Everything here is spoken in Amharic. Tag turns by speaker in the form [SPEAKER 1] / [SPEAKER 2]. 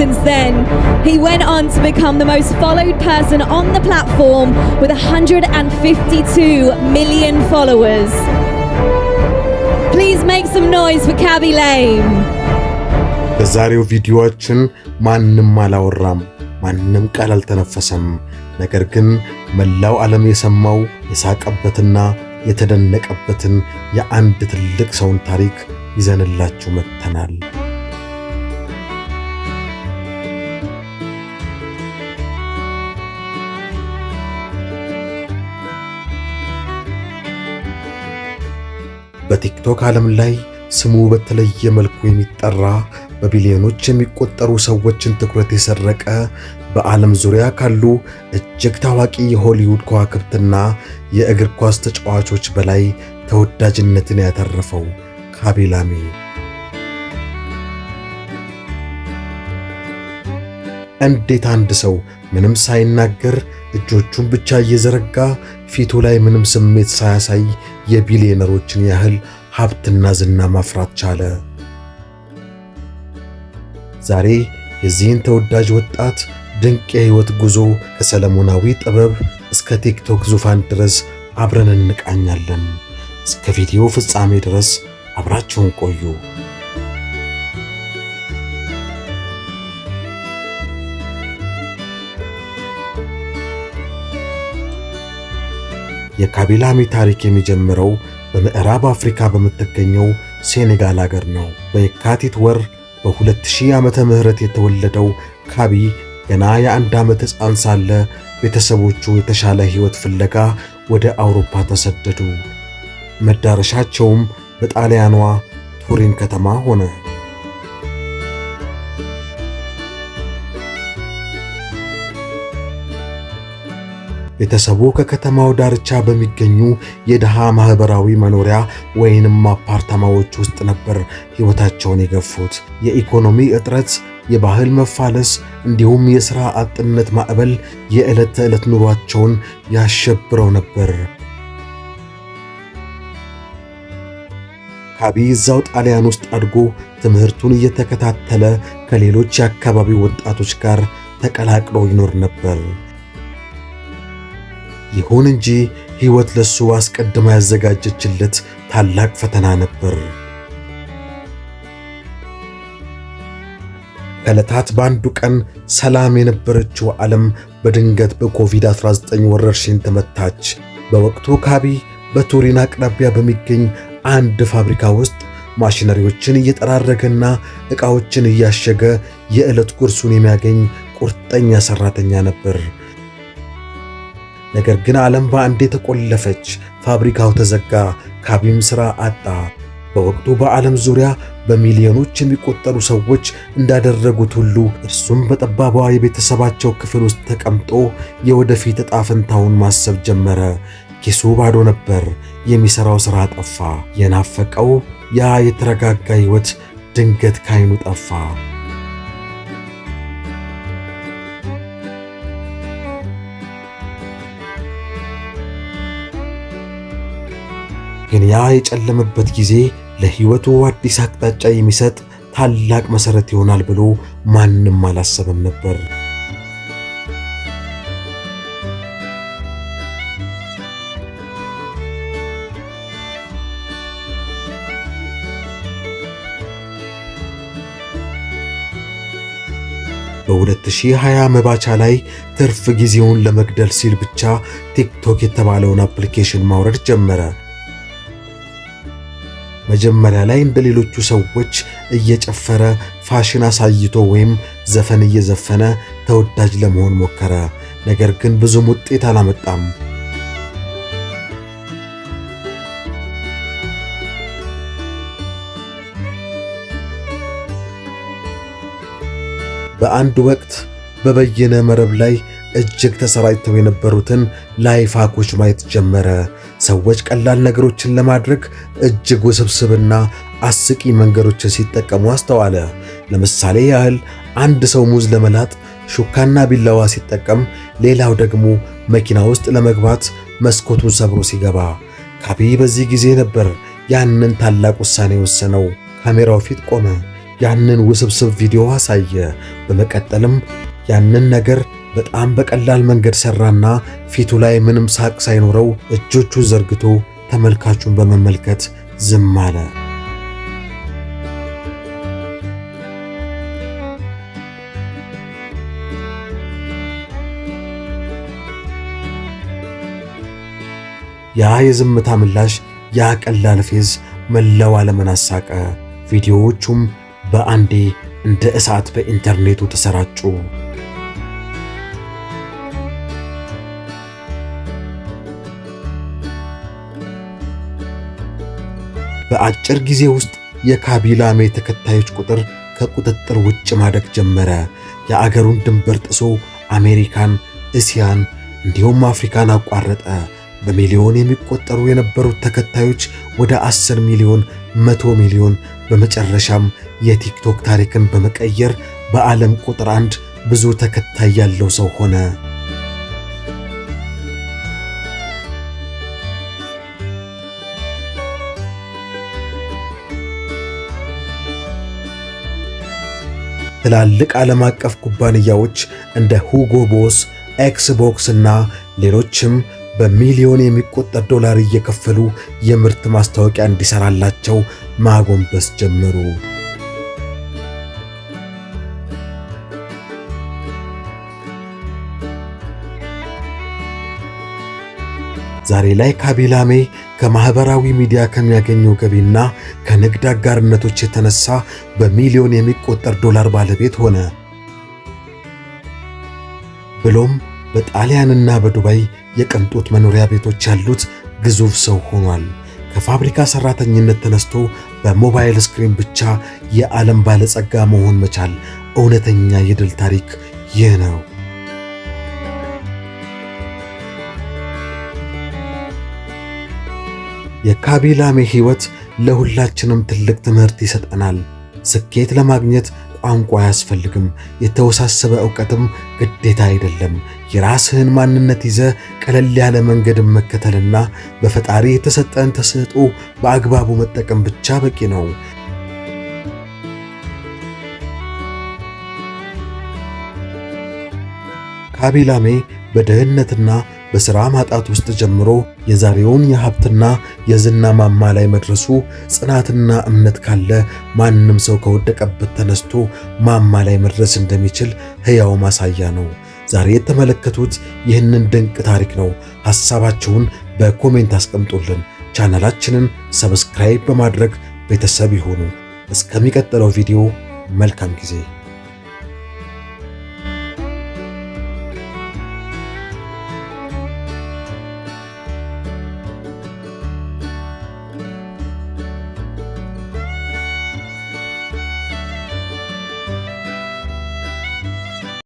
[SPEAKER 1] Since then, he went on to become the most followed person on the platform with 152 million followers. Please make some noise for Khaby Lame.
[SPEAKER 2] በዛሬው ቪዲዮአችን ማንንም አላወራም፣ ማንንም ቃል አልተነፈሰም። ነገር ግን መላው ዓለም የሰማው የሳቀበትና የተደነቀበትን የአንድ ትልቅ ሰውን ታሪክ ይዘንላችሁ መጥተናል። በቲክቶክ ዓለም ላይ ስሙ በተለየ መልኩ የሚጠራ በቢሊዮኖች የሚቆጠሩ ሰዎችን ትኩረት የሰረቀ በዓለም ዙሪያ ካሉ እጅግ ታዋቂ የሆሊውድ ከዋክብትና የእግር ኳስ ተጫዋቾች በላይ ተወዳጅነትን ያተረፈው ካቢ ላሜ እንዴት አንድ ሰው ምንም ሳይናገር እጆቹን ብቻ እየዘረጋ ፊቱ ላይ ምንም ስሜት ሳያሳይ የቢሊዮነሮችን ያህል ሀብትና ዝና ማፍራት ቻለ? ዛሬ የዚህን ተወዳጅ ወጣት ድንቅ የህይወት ጉዞ ከሰለሞናዊ ጥበብ እስከ ቲክቶክ ዙፋን ድረስ አብረን እንቃኛለን። እስከ ቪዲዮ ፍጻሜ ድረስ አብራችሁን ቆዩ። የካቢ ላሜ ታሪክ የሚጀምረው በምዕራብ አፍሪካ በምትገኘው ሴኔጋል ሀገር ነው። በየካቲት ወር በ2000 ዓመተ ምህረት የተወለደው ካቢ ገና የ1 ዓመት ሕፃን ሳለ ቤተሰቦቹ የተሻለ ሕይወት ፍለጋ ወደ አውሮፓ ተሰደዱ። መዳረሻቸውም በጣሊያኗ ቱሪን ከተማ ሆነ። ቤተሰቡ ከከተማው ዳርቻ በሚገኙ የደሃ ማህበራዊ መኖሪያ ወይንም አፓርታማዎች ውስጥ ነበር ሕይወታቸውን የገፉት። የኢኮኖሚ እጥረት፣ የባህል መፋለስ እንዲሁም የሥራ አጥነት ማዕበል የዕለት ተዕለት ኑሯቸውን ያሸብረው ነበር። ካቢ እዛው ጣሊያን ውስጥ አድጎ ትምህርቱን እየተከታተለ ከሌሎች የአካባቢው ወጣቶች ጋር ተቀላቅሎ ይኖር ነበር። ይሁን እንጂ ሕይወት ለሱ አስቀድማ ያዘጋጀችለት ታላቅ ፈተና ነበር። ከዕለታት በአንዱ ቀን ሰላም የነበረችው ዓለም በድንገት በኮቪድ-19 ወረርሽኝ ተመታች። በወቅቱ ካቢ በቱሪን አቅራቢያ በሚገኝ አንድ ፋብሪካ ውስጥ ማሽነሪዎችን እየጠራረገና ዕቃዎችን እያሸገ የዕለት ጉርሱን የሚያገኝ ቁርጠኛ ሠራተኛ ነበር። ነገር ግን ዓለም በአንዴ ተቆለፈች። ፋብሪካው ተዘጋ፣ ካቢም ሥራ አጣ። በወቅቱ በዓለም ዙሪያ በሚሊዮኖች የሚቆጠሩ ሰዎች እንዳደረጉት ሁሉ እርሱም በጠባቧ የቤተሰባቸው ክፍል ውስጥ ተቀምጦ የወደፊት ዕጣ ፈንታውን ማሰብ ጀመረ። ኪሱ ባዶ ነበር፣ የሚሠራው ሥራ ጠፋ። የናፈቀው ያ የተረጋጋ ሕይወት ድንገት ካይኑ ጠፋ። ግን ያ የጨለመበት ጊዜ ለሕይወቱ አዲስ አቅጣጫ የሚሰጥ ታላቅ መሠረት ይሆናል ብሎ ማንም አላሰበም ነበር። በ2020 መባቻ ላይ ትርፍ ጊዜውን ለመግደል ሲል ብቻ ቲክቶክ የተባለውን አፕሊኬሽን ማውረድ ጀመረ። መጀመሪያ ላይ እንደ ሌሎቹ ሰዎች እየጨፈረ ፋሽን አሳይቶ ወይም ዘፈን እየዘፈነ ተወዳጅ ለመሆን ሞከረ። ነገር ግን ብዙም ውጤት አላመጣም። በአንድ ወቅት በበየነ መረብ ላይ እጅግ ተሰራጭተው የነበሩትን ላይፍ ሃኮች ማየት ጀመረ። ሰዎች ቀላል ነገሮችን ለማድረግ እጅግ ውስብስብና አስቂ መንገዶችን ሲጠቀሙ አስተዋለ። ለምሳሌ ያህል አንድ ሰው ሙዝ ለመላጥ ሹካና ቢላዋ ሲጠቀም፣ ሌላው ደግሞ መኪና ውስጥ ለመግባት መስኮቱን ሰብሮ ሲገባ። ካቢ በዚህ ጊዜ ነበር ያንን ታላቅ ውሳኔ ወሰነው። ካሜራው ፊት ቆመ። ያንን ውስብስብ ቪዲዮ አሳየ። በመቀጠልም ያንን ነገር በጣም በቀላል መንገድ ሰራና ፊቱ ላይ ምንም ሳቅ ሳይኖረው እጆቹን ዘርግቶ ተመልካቹን በመመልከት ዝም አለ። ያ የዝምታ ምላሽ፣ ያ ቀላል ፌዝ መላው ዓለምን አሳቀ። ቪዲዮዎቹም በአንዴ እንደ እሳት በኢንተርኔቱ ተሰራጩ። በአጭር ጊዜ ውስጥ የካቢላሜ ተከታዮች ቁጥር ከቁጥጥር ውጭ ማደግ ጀመረ። የአገሩን ድንበር ጥሶ አሜሪካን፣ እስያን እንዲሁም አፍሪካን አቋረጠ። በሚሊዮን የሚቆጠሩ የነበሩት ተከታዮች ወደ 10 ሚሊዮን፣ 100 ሚሊዮን፣ በመጨረሻም የቲክቶክ ታሪክን በመቀየር በዓለም ቁጥር 1 ብዙ ተከታይ ያለው ሰው ሆነ። ትላልቅ ዓለም አቀፍ ኩባንያዎች እንደ ሁጎ ቦስ፣ ኤክስቦክስ እና ሌሎችም በሚሊዮን የሚቆጠር ዶላር እየከፈሉ የምርት ማስታወቂያ እንዲሰራላቸው ማጎንበስ ጀመሩ። ዛሬ ላይ ካቢላሜ ከማህበራዊ ሚዲያ ከሚያገኘው ገቢና ከንግድ አጋርነቶች የተነሳ በሚሊዮን የሚቆጠር ዶላር ባለቤት ሆነ። ብሎም በጣሊያንና በዱባይ የቅንጦት መኖሪያ ቤቶች ያሉት ግዙፍ ሰው ሆኗል። ከፋብሪካ ሰራተኝነት ተነስቶ በሞባይል ስክሪን ብቻ የዓለም ባለጸጋ መሆን መቻል እውነተኛ የድል ታሪክ ይህ ነው። የካቢላሜ ሕይወት ለሁላችንም ትልቅ ትምህርት ይሰጠናል። ስኬት ለማግኘት ቋንቋ አያስፈልግም። የተወሳሰበ ዕውቀትም ግዴታ አይደለም። የራስህን ማንነት ይዘ ቀለል ያለ መንገድን መከተልና በፈጣሪ የተሰጠን ተሰጥኦ በአግባቡ መጠቀም ብቻ በቂ ነው። ካቢላሜ በድህነትና በሥራ ማጣት ውስጥ ጀምሮ የዛሬውን የሀብትና የዝና ማማ ላይ መድረሱ ጽናትና እምነት ካለ ማንም ሰው ከወደቀበት ተነስቶ ማማ ላይ መድረስ እንደሚችል ሕያው ማሳያ ነው። ዛሬ የተመለከቱት ይህንን ድንቅ ታሪክ ነው። ሐሳባችሁን በኮሜንት አስቀምጡልን። ቻናላችንን ሰብስክራይብ በማድረግ ቤተሰብ ይሁኑ። እስከሚቀጥለው ቪዲዮ መልካም ጊዜ